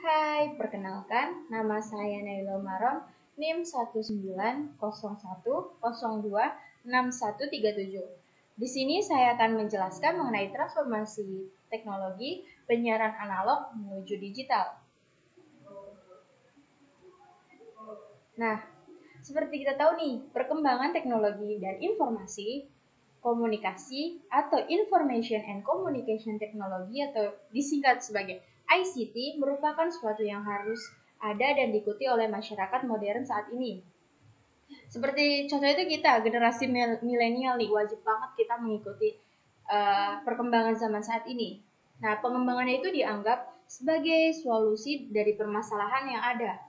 Hai, perkenalkan, nama saya Naila Maron, NIM 19010206137. Di sini saya akan menjelaskan mengenai transformasi teknologi penyiaran analog menuju digital. Nah, seperti kita tahu nih, perkembangan teknologi dan informasi, komunikasi atau Information and Communication Technology atau disingkat sebagai ICT merupakan suatu yang harus ada dan diikuti oleh masyarakat modern saat ini. Seperti contoh itu kita, generasi milenial nih, wajib banget kita mengikuti perkembangan zaman saat ini. Nah, pengembangannya itu dianggap sebagai solusi dari permasalahan yang ada.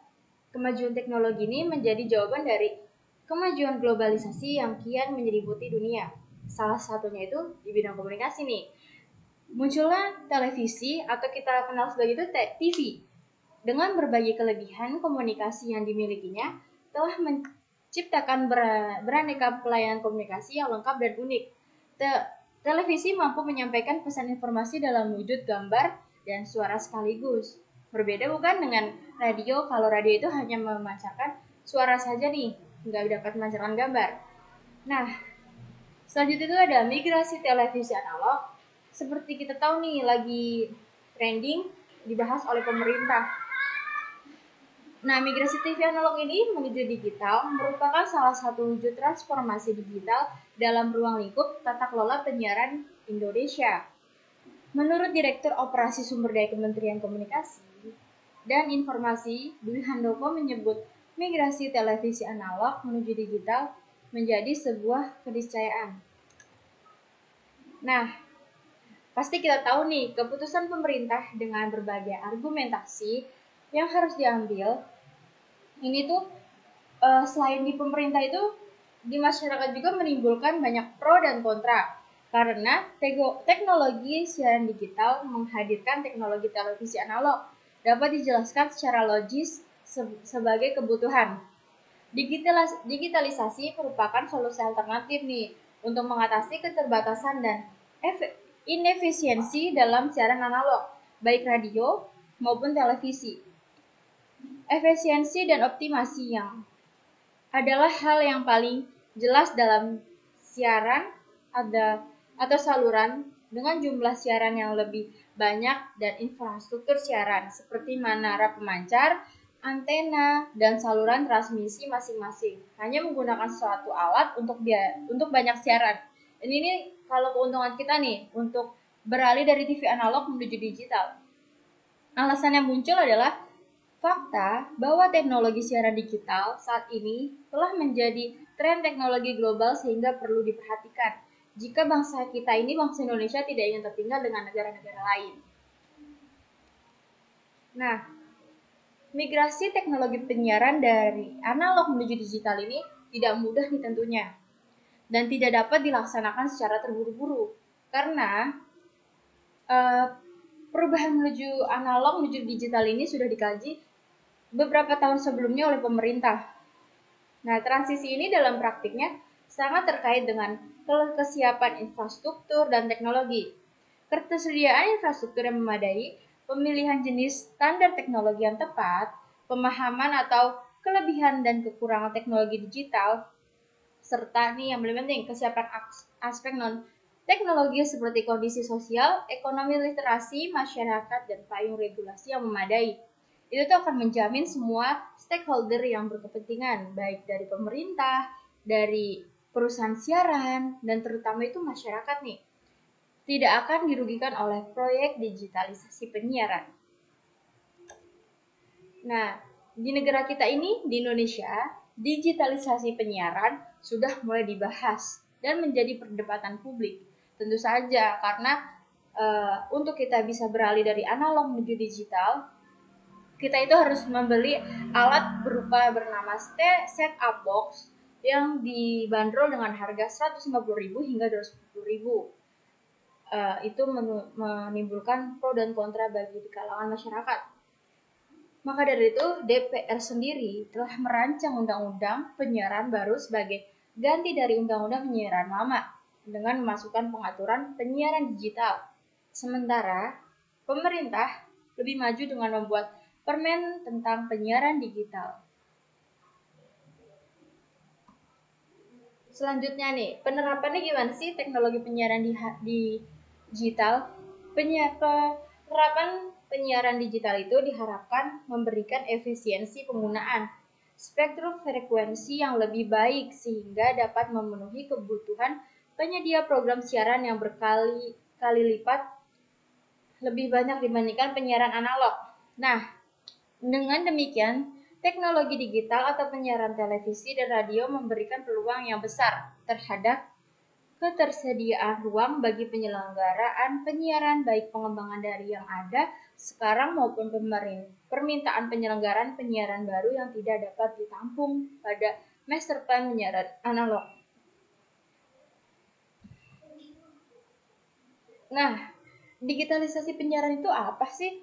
Kemajuan teknologi ini menjadi jawaban dari kemajuan globalisasi yang kian menyelimuti dunia. Salah satunya itu di bidang komunikasi nih. Munculnya televisi atau kita kenal sebagai itu TV. Dengan berbagai kelebihan komunikasi yang dimilikinya, telah menciptakan beraneka pelayanan komunikasi yang lengkap dan unik. Televisi mampu menyampaikan pesan informasi dalam wujud gambar dan suara sekaligus. Berbeda bukan dengan radio, kalau radio itu hanya memancarkan suara saja nih, nggak dapat memancarkan gambar. Nah, selanjutnya itu ada migrasi televisi analog. Seperti kita tahu nih, lagi trending dibahas oleh pemerintah. Nah, migrasi TV analog ini menuju digital merupakan salah satu wujud transformasi digital dalam ruang lingkup tata kelola penyiaran Indonesia. Menurut Direktur Operasi Sumber Daya Kementerian Komunikasi dan Informasi, Dwi Handoko menyebut migrasi televisi analog menuju digital menjadi sebuah keniscayaan. Nah, pasti kita tahu nih, keputusan pemerintah dengan berbagai argumentasi yang harus diambil, ini tuh selain di pemerintah itu, di masyarakat juga menimbulkan banyak pro dan kontra. Karena teknologi siaran digital menghadirkan teknologi televisi analog dapat dijelaskan secara logis sebagai kebutuhan. Digitalisasi merupakan solusi alternatif nih untuk mengatasi keterbatasan dan inefisiensi dalam siaran analog, baik radio maupun televisi. Efisiensi dan optimasi yang adalah hal yang paling jelas dalam siaran atau saluran dengan jumlah siaran yang lebih banyak dan infrastruktur siaran seperti menara pemancar, antena, dan saluran transmisi masing-masing. Hanya menggunakan suatu alat untuk banyak siaran. Dan ini kalau keuntungan kita nih untuk beralih dari TV analog menuju digital. Alasan yang muncul adalah fakta bahwa teknologi siaran digital saat ini telah menjadi tren teknologi global sehingga perlu diperhatikan jika bangsa kita ini, bangsa Indonesia, tidak ingin tertinggal dengan negara-negara lain. Nah, migrasi teknologi penyiaran dari analog menuju digital ini tidak mudah nih tentunya, dan tidak dapat dilaksanakan secara terburu-buru karena perubahan menuju analog menuju digital ini sudah dikaji beberapa tahun sebelumnya oleh pemerintah. Nah, transisi ini dalam praktiknya sangat terkait dengan kesiapan infrastruktur dan teknologi. Ketersediaan infrastruktur yang memadai, pemilihan jenis standar teknologi yang tepat, pemahaman atau kelebihan dan kekurangan teknologi digital, serta nih yang paling penting, kesiapan aspek non-teknologi seperti kondisi sosial, ekonomi, literasi, masyarakat, dan payung regulasi yang memadai. Itu tuh akan menjamin semua stakeholder yang berkepentingan, baik dari pemerintah, dari perusahaan siaran, dan terutama itu masyarakat nih, tidak akan dirugikan oleh proyek digitalisasi penyiaran. Nah, di negara kita ini, di Indonesia, digitalisasi penyiaran sudah mulai dibahas dan menjadi perdebatan publik. Tentu saja karena untuk kita bisa beralih dari analog menuju digital, kita itu harus membeli alat berupa bernama set-up box yang dibanderol dengan harga 150.000 hingga 250.000. Itu menimbulkan pro dan kontra bagi di kalangan masyarakat. Maka dari itu, DPR sendiri telah merancang undang-undang penyiaran baru sebagai ganti dari undang-undang penyiaran lama dengan memasukkan pengaturan penyiaran digital. Sementara pemerintah lebih maju dengan membuat Permen tentang penyiaran digital. Selanjutnya nih, penerapannya gimana sih teknologi penyiaran di digital? Penerapan penyiaran digital itu diharapkan memberikan efisiensi penggunaan spektrum frekuensi yang lebih baik sehingga dapat memenuhi kebutuhan penyedia program siaran yang berkali-kali lipat lebih banyak dibandingkan penyiaran analog. Nah, dengan demikian, teknologi digital atau penyiaran televisi dan radio memberikan peluang yang besar terhadap ketersediaan ruang bagi penyelenggaraan penyiaran baik pengembangan dari yang ada sekarang maupun permintaan penyelenggaraan penyiaran baru yang tidak dapat ditampung pada master plan penyiaran analog. Nah, digitalisasi penyiaran itu apa sih?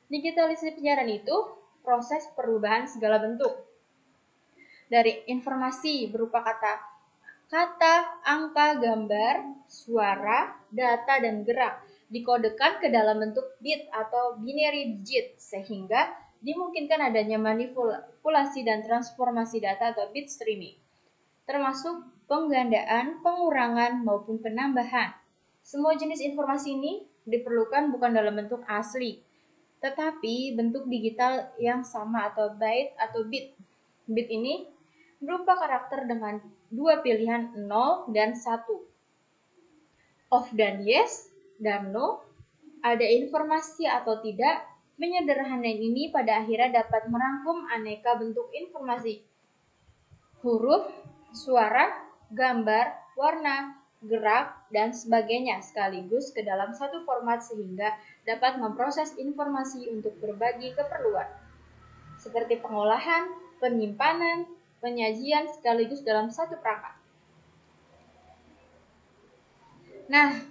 Digitalisasi penyiaran itu proses perubahan segala bentuk dari informasi berupa kata, angka, gambar, suara, data, dan gerak dikodekan ke dalam bentuk bit atau binary digit sehingga dimungkinkan adanya manipulasi dan transformasi data atau bit streaming, termasuk penggandaan, pengurangan, maupun penambahan. Semua jenis informasi ini diperlukan bukan dalam bentuk asli, tetapi bentuk digital yang sama atau byte atau bit. Bit ini berupa karakter dengan dua pilihan 0 dan 1. Off dan yes dan no, ada informasi atau tidak. Penyederhanaan ini pada akhirnya dapat merangkum aneka bentuk informasi. Huruf, suara, gambar, warna, gerak, dan sebagainya sekaligus ke dalam satu format sehingga dapat memproses informasi untuk berbagai keperluan, seperti pengolahan, penyimpanan, penyajian sekaligus dalam satu perangkat. Nah,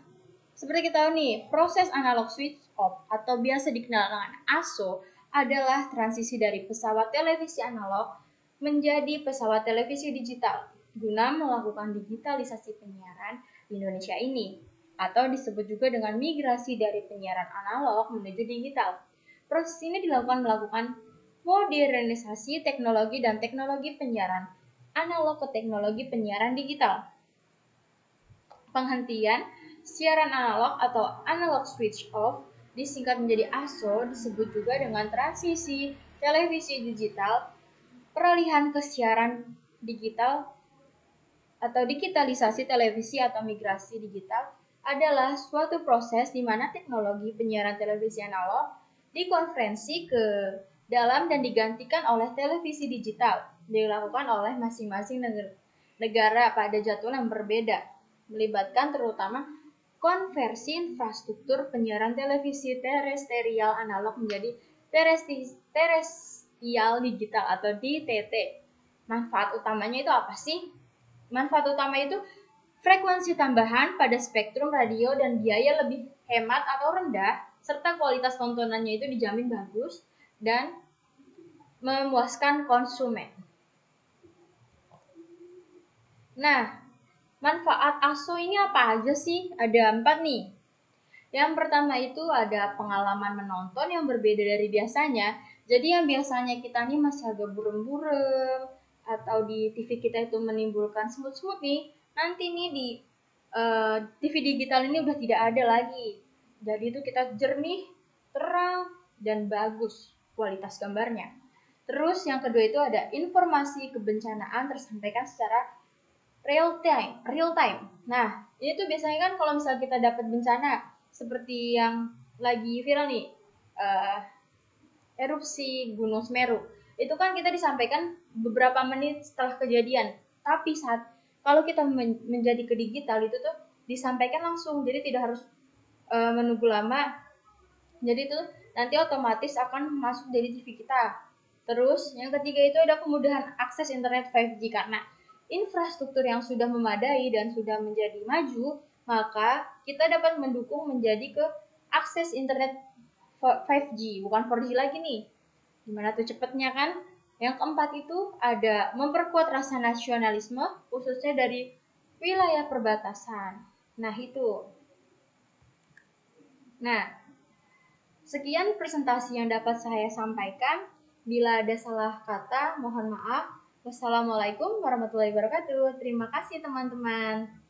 seperti kita tahu nih, proses analog switch off atau biasa dikenal dengan ASO adalah transisi dari pesawat televisi analog menjadi pesawat televisi digital guna melakukan digitalisasi penyiaran di Indonesia ini, atau disebut juga dengan migrasi dari penyiaran analog menuju digital. Proses ini dilakukan melakukan modernisasi teknologi dan teknologi penyiaran analog ke teknologi penyiaran digital. Penghentian siaran analog atau analog switch off disingkat menjadi ASO disebut juga dengan transisi televisi digital, peralihan ke siaran digital atau digitalisasi televisi atau migrasi digital adalah suatu proses di mana teknologi penyiaran televisi analog dikonversi ke dalam dan digantikan oleh televisi digital, dilakukan oleh masing-masing negara pada jadwal yang berbeda, melibatkan terutama konversi infrastruktur penyiaran televisi terestrial analog menjadi terestrial digital atau DTT. Manfaat utamanya itu apa sih? Manfaat utama itu frekuensi tambahan pada spektrum radio dan biaya lebih hemat atau rendah, serta kualitas tontonannya itu dijamin bagus dan memuaskan konsumen. Nah, manfaat ASO ini apa aja sih? Ada 4 nih. Yang pertama itu ada pengalaman menonton yang berbeda dari biasanya. Jadi yang biasanya kita nih masih agak burem-burem atau di TV kita itu menimbulkan semut-semut nih, nanti nih di TV digital ini udah tidak ada lagi. Jadi itu kita jernih, terang, dan bagus kualitas gambarnya. Terus yang kedua itu ada informasi kebencanaan tersampaikan secara real time. Nah, ini tuh biasanya kan kalau misalnya kita dapat bencana seperti yang lagi viral nih, erupsi Gunung Semeru. Itu kan kita disampaikan beberapa menit setelah kejadian. Tapi kalau kita menjadi ke digital itu tuh disampaikan langsung, jadi tidak harus menunggu lama. Jadi tuh nanti otomatis akan masuk dari TV kita. Terus yang ketiga itu ada kemudahan akses internet 5G karena infrastruktur yang sudah memadai dan sudah menjadi maju, maka kita dapat mendukung menjadi ke akses internet 5G, bukan 4G lagi nih. Gimana tuh cepetnya kan? Yang keempat itu ada memperkuat rasa nasionalisme, khususnya dari wilayah perbatasan. Nah, itu. Nah, Sekian presentasi yang dapat saya sampaikan. Bila ada salah kata, mohon maaf. Wassalamualaikum warahmatullahi wabarakatuh. Terima kasih teman-teman.